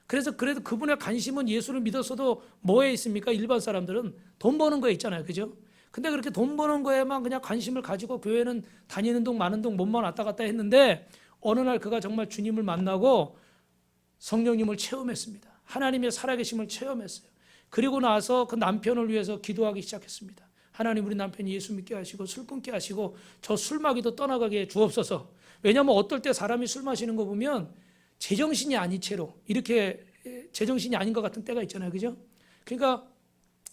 그래서 그래도 그분의 관심은 예수를 믿었어도 뭐에 있습니까? 일반 사람들은 돈 버는 거에 있잖아요. 그죠? 근데 그렇게 돈 버는 거에만 그냥 관심을 가지고 교회는 다니는 동 마는 동 몸만 왔다 갔다 했는데 어느 날 그가 정말 주님을 만나고 성령님을 체험했습니다. 하나님의 살아계심을 체험했어요. 그리고 나서 그 남편을 위해서 기도하기 시작했습니다. 하나님 우리 남편이 예수 믿게 하시고 술 끊게 하시고 저 술마귀도 떠나가게 주옵소서. 왜냐하면 어떨 때 사람이 술 마시는 거 보면 제정신이 아닌 채로 이렇게 제정신이 아닌 것 같은 때가 있잖아요. 그죠? 그러니까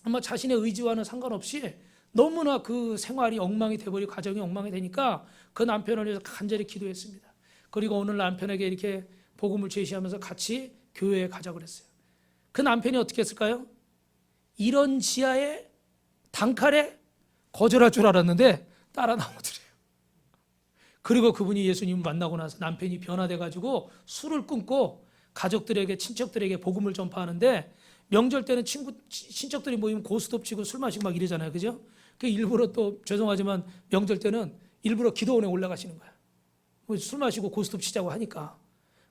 아마 자신의 의지와는 상관없이 너무나 그 생활이 엉망이 돼버리고 가정이 엉망이 되니까 그 남편을 위해서 간절히 기도했습니다. 그리고 오늘 남편에게 이렇게 복음을 제시하면서 같이 교회에 가자고 그랬어요. 그 남편이 어떻게 했을까요? 이런 지하에 단칼에 거절할 줄 알았는데 따라 나오더래요. 그리고 그분이 예수님을 만나고 나서 남편이 변화돼가지고 술을 끊고 가족들에게 친척들에게 복음을 전파하는데 명절 때는 친척들이 모이면 고스톱 치고 술 마시고 막 이러잖아요. 그죠? 그 일부러 또 죄송하지만 명절 때는 일부러 기도원에 올라가시는 거야. 술 마시고 고스톱 치자고 하니까.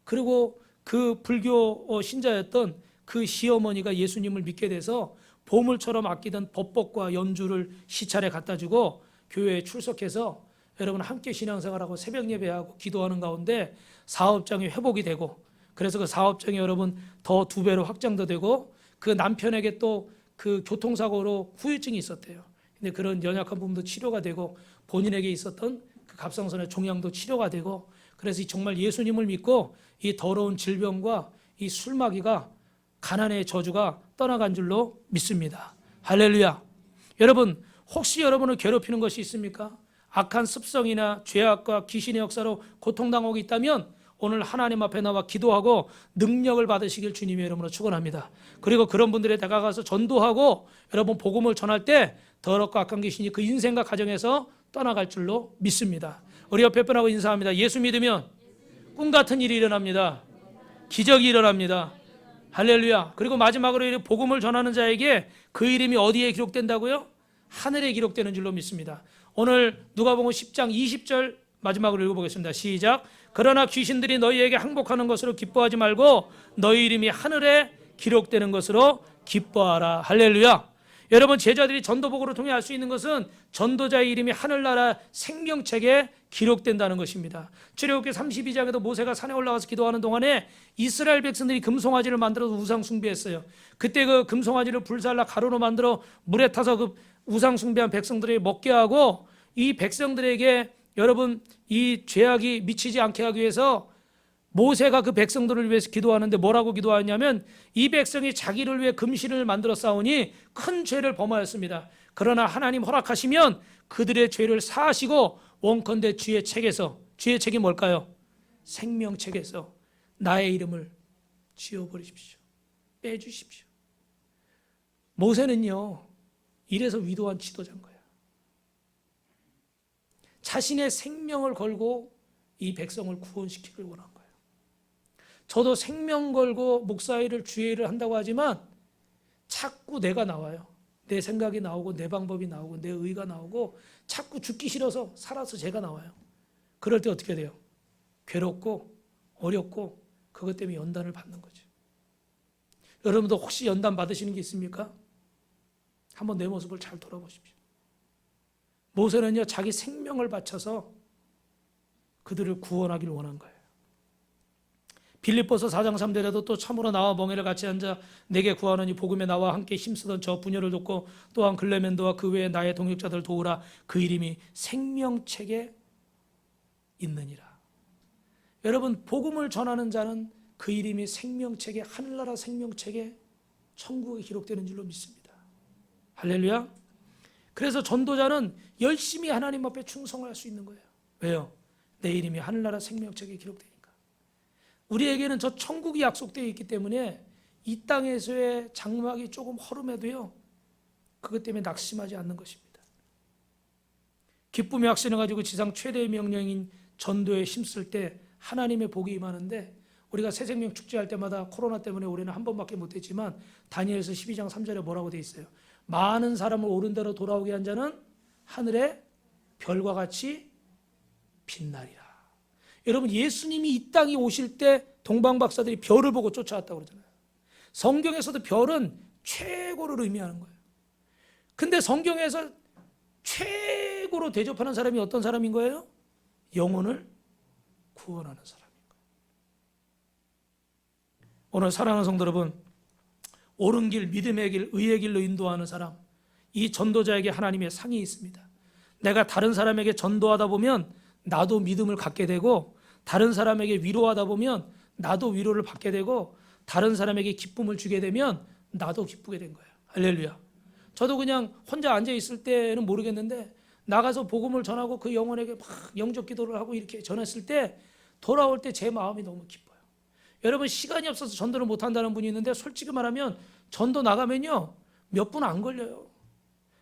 그리고 그 불교 신자였던 그 시어머니가 예수님을 믿게 돼서 보물처럼 아끼던 법복과 연주를 시찰에 갖다 주고 교회에 출석해서 여러분 함께 신앙생활하고 새벽 예배하고 기도하는 가운데 사업장이 회복이 되고 그래서 그 사업장이 여러분 더 2배로 확장도 되고 그 남편에게 또 그 교통사고로 후유증이 있었대요. 근데 그런 연약한 부분도 치료가 되고 본인에게 있었던 그 갑상선의 종양도 치료가 되고 그래서 정말 예수님을 믿고 이 더러운 질병과 이 술마귀가 가난의 저주가 떠나간 줄로 믿습니다. 할렐루야. 여러분 혹시 여러분을 괴롭히는 것이 있습니까? 악한 습성이나 죄악과 귀신의 역사로 고통당하고 있다면 오늘 하나님 앞에 나와 기도하고 능력을 받으시길 주님의 이름으로 축원합니다. 그리고 그런 분들에 다가가서 전도하고 여러분 복음을 전할 때 더럽고 악한 귀신이 그 인생과 가정에서 떠나갈 줄로 믿습니다. 우리 옆에 분하고 인사합니다. 예수 믿으면 꿈 같은 일이 일어납니다. 기적이 일어납니다. 할렐루야. 그리고 마지막으로 복음을 전하는 자에게 그 이름이 어디에 기록된다고요? 하늘에 기록되는 줄로 믿습니다. 오늘 누가복음 10장 20절 마지막으로 읽어보겠습니다. 시작. 그러나 귀신들이 너희에게 항복하는 것으로 기뻐하지 말고 너희 이름이 하늘에 기록되는 것으로 기뻐하라. 할렐루야. 여러분 제자들이 전도복음을 통해 알 수 있는 것은 전도자의 이름이 하늘나라 생명책에 기록된다는 것입니다. 출애굽기 32장에도 모세가 산에 올라가서 기도하는 동안에 이스라엘 백성들이 금송아지를 만들어서 우상 숭배했어요. 그때 그 금송아지를 불살라 가루로 만들어 물에 타서 그 우상 숭배한 백성들에게 먹게 하고 이 백성들에게 여러분 이 죄악이 미치지 않게 하기 위해서 모세가 그 백성들을 위해서 기도하는데 뭐라고 기도하냐면 이 백성이 자기를 위해 금신을 만들어 싸우니 큰 죄를 범하였습니다. 그러나 하나님 허락하시면 그들의 죄를 사하시고 원컨대 주의 책에서, 주의 책이 뭘까요? 생명책에서 나의 이름을 지워버리십시오. 빼주십시오. 모세는요 이래서 위도한 지도자인 거예요. 자신의 생명을 걸고 이 백성을 구원시키길 원한 거예요. 저도 생명 걸고 목사일을 주의 일을 한다고 하지만 자꾸 내가 나와요. 내 생각이 나오고 내 방법이 나오고 내 의가 나오고 자꾸 죽기 싫어서 살아서 제가 나와요. 그럴 때 어떻게 돼요? 괴롭고 어렵고 그것 때문에 연단을 받는 거죠. 여러분도 혹시 연단 받으시는 게 있습니까? 한번 내 모습을 잘 돌아보십시오. 모세는요 자기 생명을 바쳐서 그들을 구원하기를 원한 거예요. 빌립보서 4장 3절에도 또 참으로 나와 멍에를 같이 앉아 내게 구하노니 복음에 나와 함께 힘쓰던 저 부녀를 돕고 또한 글레멘도와 그 외에 나의 동역자들 도우라. 그 이름이 생명책에 있느니라. 여러분 복음을 전하는 자는 그 이름이 생명책에 하늘나라 생명책에 천국에 기록되는 줄로 믿습니다. 할렐루야. 그래서 전도자는 열심히 하나님 앞에 충성할 수 있는 거예요. 왜요? 내 이름이 하늘나라 생명책에 기록되니까. 우리에게는 저 천국이 약속되어 있기 때문에 이 땅에서의 장막이 조금 허름해도요 그것 때문에 낙심하지 않는 것입니다. 기쁨의 확신을 가지고 지상 최대의 명령인 전도에 힘쓸 때 하나님의 복이 임하는데 우리가 새생명 축제할 때마다 코로나 때문에 올해는 한 번밖에 못했지만 다니엘서 12장 3절에 뭐라고 되어 있어요? 많은 사람을 옳은 대로 돌아오게 한 자는 하늘의 별과 같이 빛나리라. 여러분 예수님이 이 땅에 오실 때 동방박사들이 별을 보고 쫓아왔다고 그러잖아요. 성경에서도 별은 최고를 의미하는 거예요. 근데 성경에서 최고로 대접하는 사람이 어떤 사람인 거예요? 영혼을 구원하는 사람인 거예요. 오늘 사랑하는 성도 여러분, 옳은 길, 믿음의 길, 의의 길로 인도하는 사람, 이 전도자에게 하나님의 상이 있습니다. 내가 다른 사람에게 전도하다 보면 나도 믿음을 갖게 되고 다른 사람에게 위로하다 보면 나도 위로를 받게 되고 다른 사람에게 기쁨을 주게 되면 나도 기쁘게 된 거예요. 할렐루야. 저도 그냥 혼자 앉아 있을 때는 모르겠는데 나가서 복음을 전하고 그 영혼에게 막 영접 기도를 하고 이렇게 전했을 때 돌아올 때 제 마음이 너무 기뻐요. 여러분 시간이 없어서 전도를 못 한다는 분이 있는데 솔직히 말하면 전도 나가면요 몇 분 안 걸려요.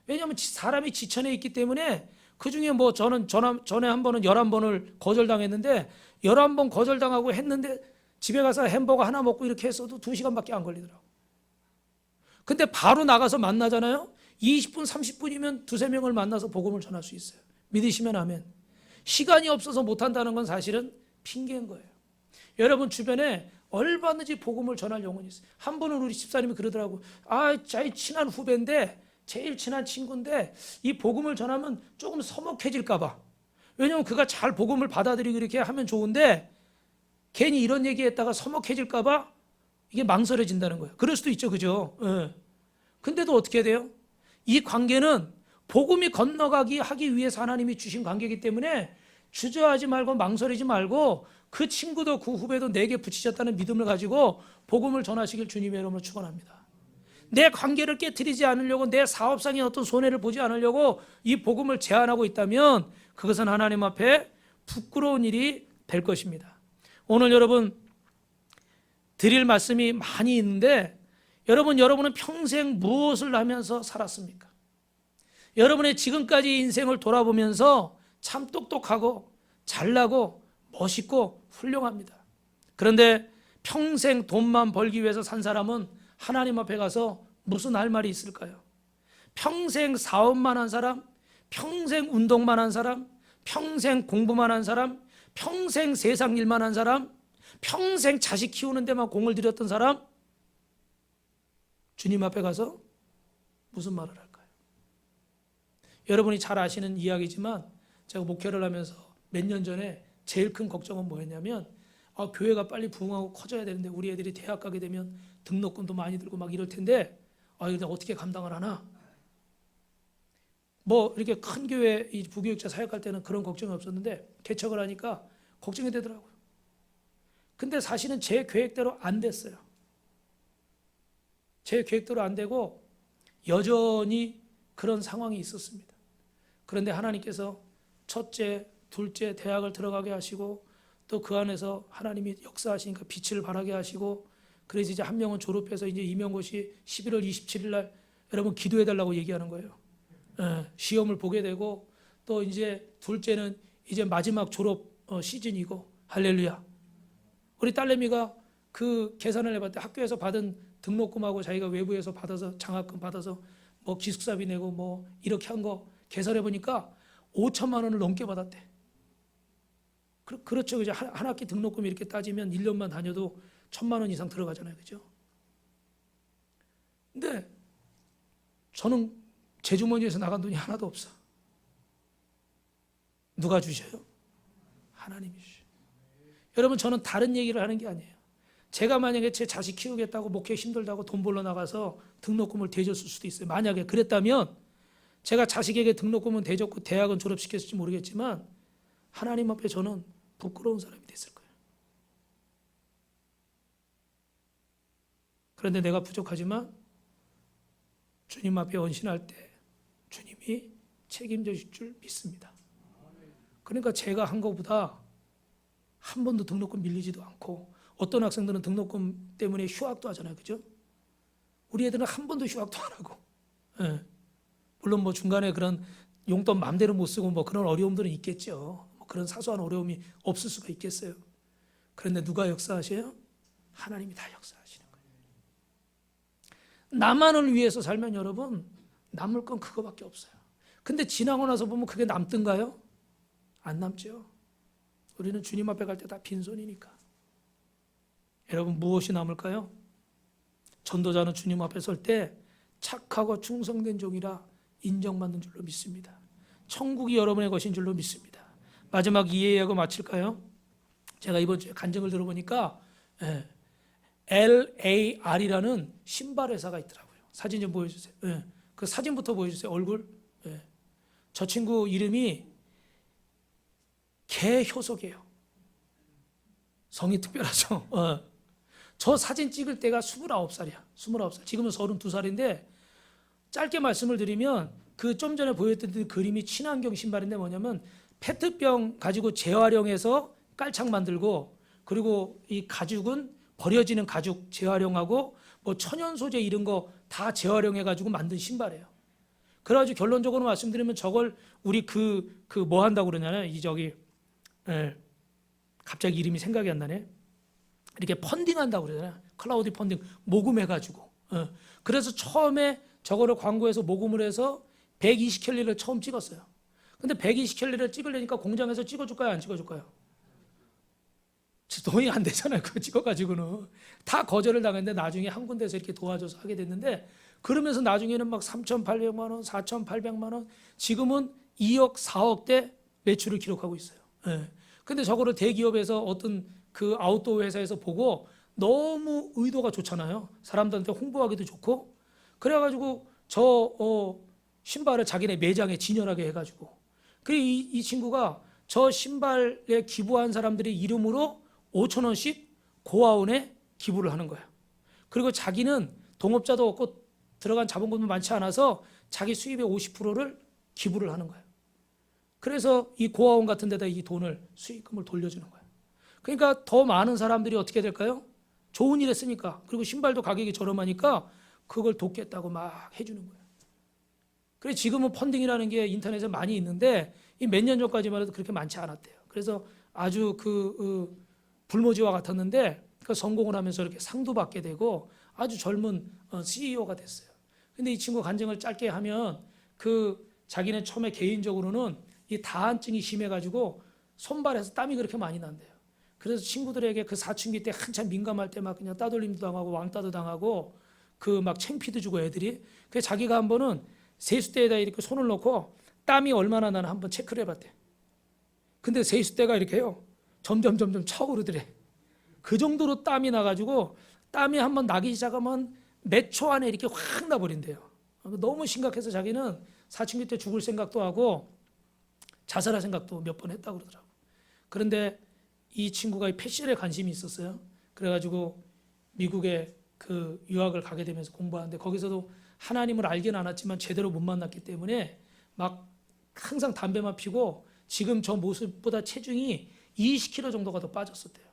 왜냐하면 사람이 지천에 있기 때문에 그중에 뭐 저는 전에 한 번은 11번을 거절당했는데 11번 거절당하고 했는데 집에 가서 햄버거 하나 먹고 이렇게 했어도 2시간밖에 안 걸리더라고. 근데 바로 나가서 만나잖아요. 20분 30분이면 2-3명을 만나서 복음을 전할 수 있어요. 믿으시면 아멘. 시간이 없어서 못한다는 건 사실은 핑계인 거예요. 여러분 주변에 얼마든지 복음을 전할 영혼이 있어요. 한 번은 우리 집사님이 그러더라고. 제일 친한 후배인데 제일 친한 친구인데 이 복음을 전하면 조금 서먹해질까 봐. 왜냐하면 그가 잘 복음을 받아들이고 이렇게 하면 좋은데 괜히 이런 얘기했다가 서먹해질까 봐 이게 망설여진다는 거예요. 그럴 수도 있죠. 그죠? 예. 근데도 어떻게 돼요? 이 관계는 복음이 건너가기 하기 위해서 하나님이 주신 관계이기 때문에 주저하지 말고 망설이지 말고 그 친구도 그 후배도 내게 붙이셨다는 믿음을 가지고 복음을 전하시길 주님의 이름으로 축원합니다. 내 관계를 깨트리지 않으려고, 내 사업상의 어떤 손해를 보지 않으려고 이 복음을 제한하고 있다면 그것은 하나님 앞에 부끄러운 일이 될 것입니다. 오늘 여러분 드릴 말씀이 많이 있는데 여러분은 평생 무엇을 하면서 살았습니까? 여러분의 지금까지 인생을 돌아보면서 참 똑똑하고 잘나고 멋있고 훌륭합니다. 그런데 평생 돈만 벌기 위해서 산 사람은 하나님 앞에 가서 무슨 할 말이 있을까요? 평생 사업만 한 사람, 평생 운동만 한 사람, 평생 공부만 한 사람, 평생 세상 일만 한 사람, 평생 자식 키우는 데만 공을 들였던 사람, 주님 앞에 가서 무슨 말을 할까요? 여러분이 잘 아시는 이야기지만 제가 목회를 하면서 몇 년 전에 제일 큰 걱정은 뭐였냐면 교회가 빨리 부흥하고 커져야 되는데 우리 애들이 대학 가게 되면 등록금도 많이 들고 막 이럴 텐데 이거 어떻게 감당을 하나? 뭐 이렇게 큰 교회 이 부교육자 사역할 때는 그런 걱정이 없었는데 개척을 하니까 걱정이 되더라고요. 근데 사실은 제 계획대로 안 됐어요. 제 계획대로 안 되고 여전히 그런 상황이 있었습니다. 그런데 하나님께서 첫째, 둘째 대학을 들어가게 하시고 또 그 안에서 하나님이 역사하시니까 빛을 발하게 하시고 그래서 이제 한 명은 졸업해서 이제 임용고시 11월 27일 날 여러분 기도해 달라고 얘기하는 거예요. 시험을 보게 되고 또 이제 둘째는 이제 마지막 졸업 시즌이고 할렐루야. 우리 딸내미가 그 계산을 해봤을 때 학교에서 받은 등록금하고 자기가 외부에서 받아서 장학금 받아서 뭐 기숙사비 내고 뭐 이렇게 한 거 계산해 보니까 5천만 원을 넘게 받았대. 그렇죠. 이제 한 학기 등록금 이렇게 따지면 1년만 다녀도 1,000만 원 이상 들어가잖아요. 그죠? 근데 저는 제 주머니에서 나간 돈이 하나도 없어. 누가 주셔요? 하나님이 주셔요. 여러분 저는 다른 얘기를 하는 게 아니에요. 제가 만약에 제 자식 키우겠다고 목회 힘들다고 돈 벌러 나가서 등록금을 대줬을 수도 있어요. 만약에 그랬다면 제가 자식에게 등록금은 대줬고 대학은 졸업시켰을지 모르겠지만 하나님 앞에 저는 부끄러운 사람이 됐을 거예요. 그런데 내가 부족하지만 주님 앞에 헌신할 때 주님이 책임져 주실 줄 믿습니다. 그러니까 제가 한 것보다 한 번도 등록금 밀리지도 않고 어떤 학생들은 등록금 때문에 휴학도 하잖아요. 그죠? 우리 애들은 한 번도 휴학도 안 하고 물론 뭐 중간에 그런 용돈 마음대로 못 쓰고 뭐 그런 어려움들은 있겠죠. 뭐 그런 사소한 어려움이 없을 수가 있겠어요. 그런데 누가 역사하셔요? 하나님이 다 역사하시는 거예요. 나만을 위해서 살면 여러분 남을 건 그거밖에 없어요. 근데 지나고 나서 보면 그게 남던가요? 안 남죠. 우리는 주님 앞에 갈 때 다 빈손이니까. 여러분 무엇이 남을까요? 전도자는 주님 앞에 설 때 착하고 충성된 종이라 인정받는 줄로 믿습니다. 천국이 여러분의 것인 줄로 믿습니다. 마지막 이해하고 마칠까요? 제가 이번 주에 간증을 들어보니까 LAR이라는 신발 회사가 있더라고요. 사진 좀 보여주세요. 그 사진부터 보여주세요. 얼굴. 저 친구 이름이 개효석이에요. 성이 특별하죠. 저 사진 찍을 때가 29살이야. 29살. 지금은 32살인데 짧게 말씀을 드리면 그 좀 전에 보여드린 그림이 친환경 신발인데 뭐냐면 페트병 가지고 재활용해서 깔창 만들고 그리고 이 가죽은 버려지는 가죽 재활용하고 뭐 천연 소재 이런 거 다 재활용해 가지고 만든 신발이에요. 그래가지고 결론적으로 말씀드리면 저걸 우리 그 뭐 한다고 그러냐면 이 저기 갑자기 이름이 생각이 안 나네. 이렇게 펀딩한다고 그러잖아요. 클라우드 펀딩 모금해가지고. 그래서 처음에 저거를 광고해서 모금을 해서 120캘리를 처음 찍었어요. 근데 120캘리를 찍으려니까 공장에서 찍어줄까요? 안 찍어줄까요? 돈이 안 되잖아요. 그거 찍어가지고는. 다 거절을 당했는데 나중에 한 군데서 이렇게 도와줘서 하게 됐는데 그러면서 나중에는 막 3,800만 원, 4,800만 원 지금은 2억, 4억대 매출을 기록하고 있어요. 근데 저거를 대기업에서 어떤 그 아웃도어 회사에서 보고 너무 의도가 좋잖아요. 사람들한테 홍보하기도 좋고. 그래가지고 저 신발을 자기네 매장에 진열하게 해가지고. 그리고 이 친구가 저 신발에 기부한 사람들의 이름으로 5천 원씩 고아원에 기부를 하는 거예요. 그리고 자기는 동업자도 없고 들어간 자본금도 많지 않아서 자기 수입의 50%를 기부를 하는 거예요. 그래서 이 고아원 같은 데다 이 돈을 수익금을 돌려주는 거예요. 그러니까 더 많은 사람들이 어떻게 될까요? 좋은 일에 쓰니까. 그리고 신발도 가격이 저렴하니까 그걸 돕겠다고 막 해주는 거예요. 그래서 지금은 펀딩이라는 게 인터넷에 많이 있는데 이 몇 년 전까지만 해도 그렇게 많지 않았대요. 그래서 아주 불모지와 같았는데 그 성공을 하면서 이렇게 상도 받게 되고 아주 젊은 CEO가 됐어요. 근데 이 친구 간증을 짧게 하면 자기는 처음에 개인적으로는 이 다한증이 심해가지고 손발에서 땀이 그렇게 많이 난대요. 그래서 친구들에게 그 사춘기 때 한참 민감할 때 막 그냥 따돌림도 당하고 왕따도 당하고 막 창피도 주고 애들이. 그래서 자기가 한 번은 세숫대에다 이렇게 손을 넣고 땀이 얼마나 나나 한번 체크를 해봤대. 근데 세숫대가 이렇게요 점점 차오르더래. 그 정도로 땀이 나가지고 땀이 한번 나기 시작하면 몇 초 안에 이렇게 확 나버린대요. 너무 심각해서 자기는 사춘기 때 죽을 생각도 하고 자살할 생각도 몇 번 했다고 그러더라고요. 그런데 이 친구가 패션에 관심이 있었어요. 그래가지고 미국에 유학을 가게 되면서 공부하는데 거기서도 하나님을 알기는 않았지만 제대로 못 만났기 때문에 막 항상 담배만 피고 지금 저 모습보다 체중이 20kg 정도가 더 빠졌었대요.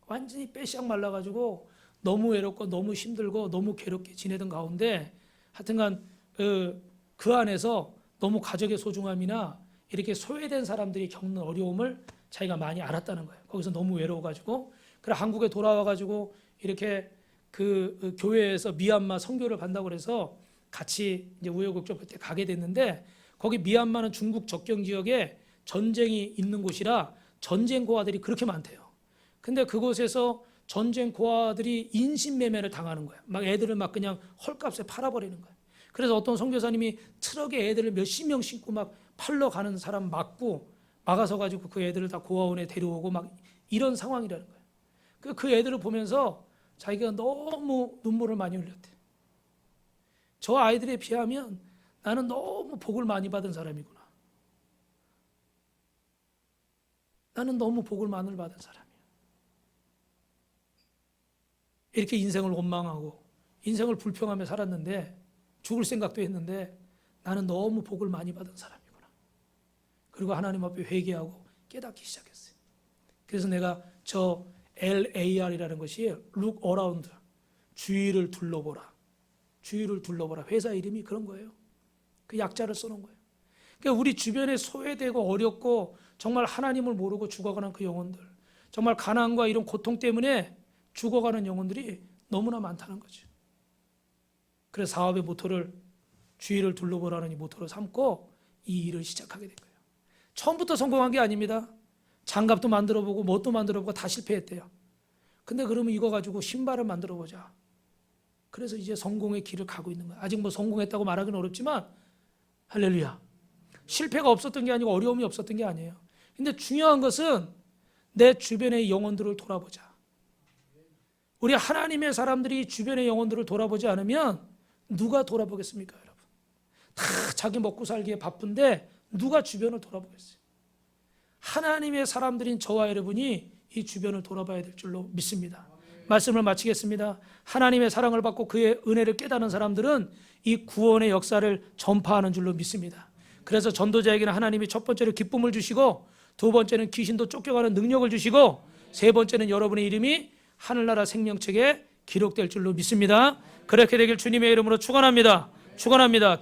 완전히 빼샥 말라가지고 너무 외롭고 너무 힘들고 너무 괴롭게 지내던 가운데 하여튼간 그 안에서 너무 가족의 소중함이나 이렇게 소외된 사람들이 겪는 어려움을 자기가 많이 알았다는 거예요. 거기서 너무 외로워가지고 그래 한국에 돌아와가지고 이렇게 교회에서 미얀마 선교를 간다고 그래서 같이 이제 우여곡절 때 가게 됐는데 거기 미얀마는 중국 접경 지역에 전쟁이 있는 곳이라 전쟁 고아들이 그렇게 많대요. 근데 그곳에서 전쟁 고아들이 인신매매를 당하는 거예요. 막 애들을 막 그냥 헐값에 팔아버리는 거예요. 그래서 어떤 선교사님이 트럭에 애들을 몇십 명 싣고 막 팔러 가는 사람 막아서 가지고 그 애들을 다 고아원에 데려오고 막 이런 상황이라는 거예요. 그 애들을 보면서 자기가 너무 눈물을 많이 흘렸대. 저 아이들에 비하면 나는 너무 복을 많이 받은 사람이구나. 나는 너무 복을 많이 받은 사람이야. 이렇게 인생을 원망하고 인생을 불평하며 살았는데 죽을 생각도 했는데 나는 너무 복을 많이 받은 사람이구나. 그리고 하나님 앞에 회개하고 깨닫기 시작했어요. 그래서 내가 저 LAR이라는 것이 Look Around, 주위를 둘러보라. 주위를 둘러보라. 회사 이름이 그런 거예요. 그 약자를 써놓은 거예요. 그러니까 우리 주변에 소외되고 어렵고 정말 하나님을 모르고 죽어가는 그 영혼들, 정말 가난과 이런 고통 때문에 죽어가는 영혼들이 너무나 많다는 거죠. 그래서 사업의 모토를 주위를 둘러보라는 이 모토를 삼고 이 일을 시작하게 된 거예요. 처음부터 성공한 게 아닙니다. 장갑도 만들어보고 뭣도 만들어보고 다 실패했대요. 근데 그러면 이거 가지고 신발을 만들어보자. 그래서 이제 성공의 길을 가고 있는 거예요. 아직 뭐 성공했다고 말하기는 어렵지만 할렐루야. 실패가 없었던 게 아니고 어려움이 없었던 게 아니에요. 근데 중요한 것은 내 주변의 영혼들을 돌아보자. 우리 하나님의 사람들이 주변의 영혼들을 돌아보지 않으면 누가 돌아보겠습니까, 여러분? 다 자기 먹고 살기에 바쁜데 누가 주변을 돌아보겠어요? 하나님의 사람들인 저와 여러분이 이 주변을 돌아봐야 될 줄로 믿습니다. 말씀을 마치겠습니다. 하나님의 사랑을 받고 그의 은혜를 깨닫는 사람들은 이 구원의 역사를 전파하는 줄로 믿습니다. 그래서 전도자에게는 하나님이 첫 번째로 기쁨을 주시고 두 번째는 귀신도 쫓겨가는 능력을 주시고 세 번째는 여러분의 이름이 하늘나라 생명책에 기록될 줄로 믿습니다. 그렇게 되길 주님의 이름으로 축원합니다. 축원합니다.